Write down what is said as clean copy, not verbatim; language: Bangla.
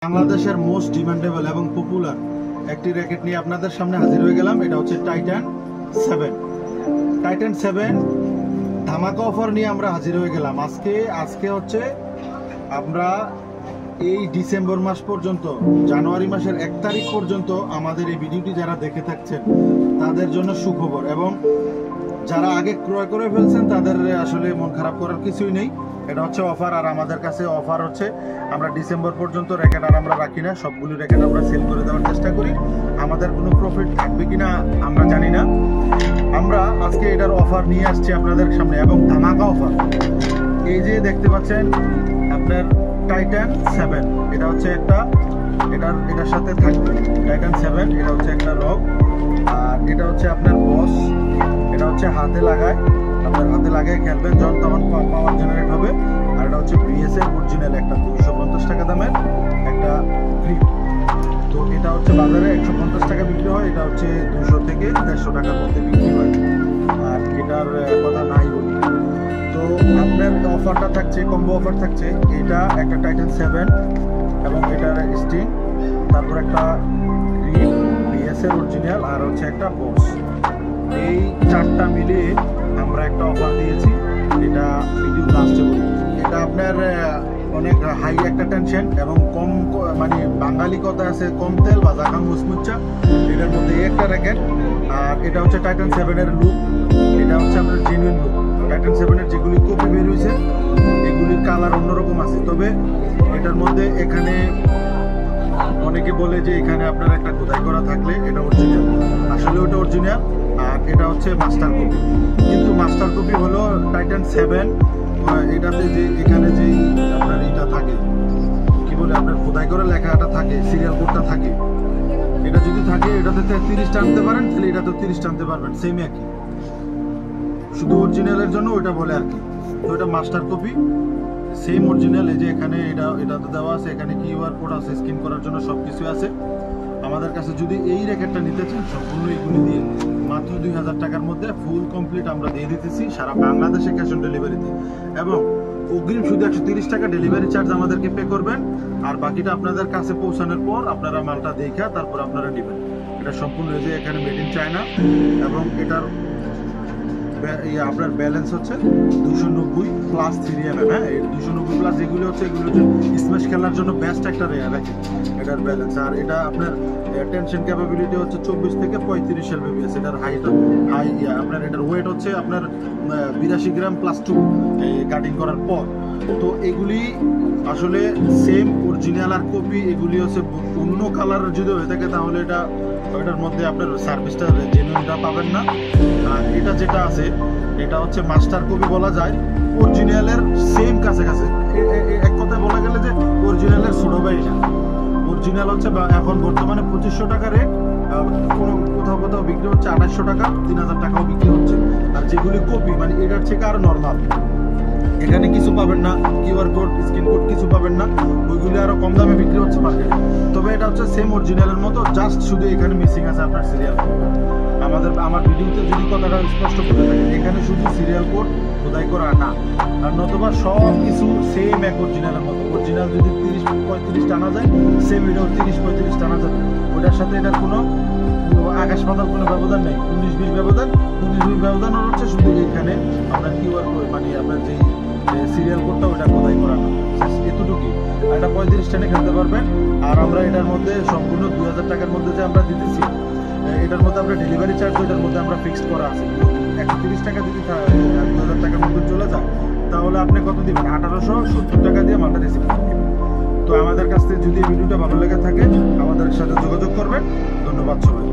বাংলাদেশের মোস্ট ডিমান্ডেবল এবং পপুলার একটি র্যাকেট নিয়ে আপনাদের সামনে হাজির হয়ে গেলাম। এটা হচ্ছে টাইটান 7। টাইটান 7 ধামাকা অফার নিয়ে আমরা হাজির হয়ে গেলাম। আজকে হচ্ছে আমরা এই ডিসেম্বর মাস পর্যন্ত, জানুয়ারি মাসের 1 তারিখ পর্যন্ত আমাদের এই ভিডিওটি যারা দেখে থাকছেন তাদের জন্য সুখবর, এবং যারা আগে ক্রয় করে ফেলছেন তাদের আসলে মন খারাপ করার কিছুই নেই। এটা হচ্ছে অফার, আর আমাদের কাছে অফার হচ্ছে আমরা ডিসেম্বর পর্যন্ত র্যাকেট আর আমরা রাখি না, সবগুলো র্যাকেট আমরা সেল করে দেওয়ার চেষ্টা করি। আমাদের কোনো প্রফিট থাকবে কিনা আমরা জানি না। আমরা আজকে এটার অফার নিয়ে আসছি আপনাদের সামনে, এবং ধামাকা অফার। এই যে দেখতে পাচ্ছেন আপনার টাইটান 7, এটা হচ্ছে একটা, এটার সাথে থাকবে টাইটান 7। এটা হচ্ছে একটা রক, আর এটা হচ্ছে আপনার বস। এটা হচ্ছে হাতে লাগায়, আপনার হাতে লাগায় খেলবেন যখন তখন পাওয়ার জেনারেট হবে। আর এটা হচ্ছে বিএসএর অরিজিনাল একটা 250 টাকা দামের একটা গ্রিপ। তো এটা হচ্ছে বাজারে 150 টাকা বিক্রি হয়, এটা হচ্ছে 200 থেকে 150 টাকার মধ্যে বিক্রি হয়। আর এটার কথা নাই বলি। তো আপনার অফারটা থাকছে, কম্বো অফার থাকছে। এটা একটা টাইটান 7 এবং এটার স্টিং, তারপর একটা গ্রিপ, বিএসএর অরিজিনাল, আর হচ্ছে একটা বস। এই 4টা মিলিয়ে আমরা একটা অফার দিয়েছি। এটা ভিডিও লাস্টে বলি। এটা আপনার অনেক হাই একটা টেনশন এবং কম, মানে বাঙালি কথা আছে, কম তেল বা জাকাম মুসমুচ্চা। এটার মধ্যে একটা র্যাকেট। আর এটা হচ্ছে টাইটান 7 এর লুক। এটা হচ্ছে আপনার জেনুইন লুক। টাইটান 7 এর যেগুলি কপি বের হয়েছে এগুলির কালার অন্যরকম আছে। তবে এটার মধ্যে এখানে অনেকে বলে যে এখানে আপনার একটা খোদাই করা থাকলে এটা অরিজিনাল, আসলে ওটা অরিজিনাল। আর এটা হচ্ছে মাস্টার কপি, কিন্তু মাস্টার কপি হলো টাইটান 7। এটাতে যে এখানে যে আপনার এটা থাকে, কি বলে আপনার খোদাই করে লেখাটা থাকে, সিরিয়াল কোডটা থাকে। এটা যদি থাকে এটাতে 30 টানতে পারেন, তাহলে এটা তো 30 টানতে পারবেন, সেম একই, শুধু অরিজিনালের জন্য ওইটা বলে আর কি। তো এটা মাস্টার কপি, সেম অরিজিনাল। এই যে এখানে এটাতে দেওয়া আছে, এখানে কিউআর কোড আছে, স্ক্যান করার জন্য সব কিছু আছে। আমাদের কাছে যদি এই র্যাকেটটা নিতে চান সম্পূর্ণ এগুলি দিয়ে মাত্র 2000 টাকার মধ্যে ফুল কমপ্লিট আমরা দিয়ে দিতেছি সারা বাংলাদেশে ক্যাশ অন ডেলিভারিতে। এবং অগ্রিম শুধু 130 টাকা ডেলিভারি চার্জ আমাদেরকে পে করবেন, আর বাকিটা আপনাদের কাছে পৌঁছানোর পর আপনারা মালটা দেখা তারপর আপনারা নেবেন। এটা সম্পূর্ণ যে এখানে মেড ইন চায়না, এবং এটার আপনার ব্যালেন্স হচ্ছে 290 প্লাস 3mm। হ্যাঁ, এই 290 প্লাস যেগুলো হচ্ছে এগুলো হচ্ছে স্ম্যাশ খেলার জন্য বেস্ট একটা র্যাকেট এটার ব্যালেন্স। আর এটা আপনার টেনশন ক্যাপাবিলিটি হচ্ছে 24 থেকে 35 LBS। এটার হাই আপনার এটার ওয়েট হচ্ছে আপনার 82 গ্রাম প্লাস 2 কাটিং করার পর। তো এগুলি আসলে সেম অরিজিনাল আর কপি। এগুলি হচ্ছে অন্য কালারের যদি হয়ে থাকে তাহলে এটার মধ্যে আপনার সার্ভিসটা জেনুইনটা পাবেন না। আর এটা যেটা আছে এটা হচ্ছে মাস্টার কপি বলা যায়, অরিজিনালের সেম কাছাকাছি। এক কথায় বলা গেলে যে অরিজিনালের ছোট ভাই না। অরিজিনাল হচ্ছে এখন বর্তমানে 2500 টাকা রেট, কোথাও কোথাও বিক্রি হচ্ছে 2800 টাকা, 3000 টাকাও বিক্রি হচ্ছে। আর যেগুলি কপি, মানে এটার থেকে আরো নর্মাল, এখানে কিছু পাবেন না, কিউআর কোড, স্ক্যান কোড কিছু পাবেন না, ওইগুলি আরো কম দামে বিক্রি হচ্ছে মার্কেটে। তবে এটা হচ্ছে সেম অরিজিনালের মতো, জাস্ট শুধু এখানে মিসিং আছে আপনার সিরিয়াল কোড। আমার ভিডিওতে যদি কথাটা স্পষ্ট করে থাকে, এখানে শুধু সিরিয়াল কোড খোদাই করা না, আর নতুবা সব কিছু সেম এক অরিজিনালের মতো। অরিজিনাল যদি 30-35 টানা যায়, সেম এটাও 30-35 টানা যাবে। ওটার সাথে এটার কোনো আকাশ পাতাল কোনো ব্যবধান নেই। 19-20 ব্যবধান, 19-20 ব্যবধান হচ্ছে শুধু এখানে আপনার কিউআর কোড, মানে আপনার যেই সিরিয়াল কোডটা ওটা খোদাই করা না, এতটুকুই। এটা 35 টানে খেলতে পারবেন। আর আমরা এটার মধ্যে সম্পূর্ণ 2000 টাকার মধ্যে যে আমরা দিতেছি, এটার মধ্যে আমরা ডেলিভারি চার্জ এটার মধ্যে আমরা ফিক্সড করা আছে। 130 টাকা যদি 2000 টাকার মধ্যে চলে যায় তাহলে আপনি কত দিবেন? 1870 টাকা দিয়ে মালটা রিসিভ করবেন। তো আমাদের কাছ থেকে যদি ভিডিওটা ভালো লেগে থাকে আমাদের সাথে যোগাযোগ করবেন। ধন্যবাদ সবাই।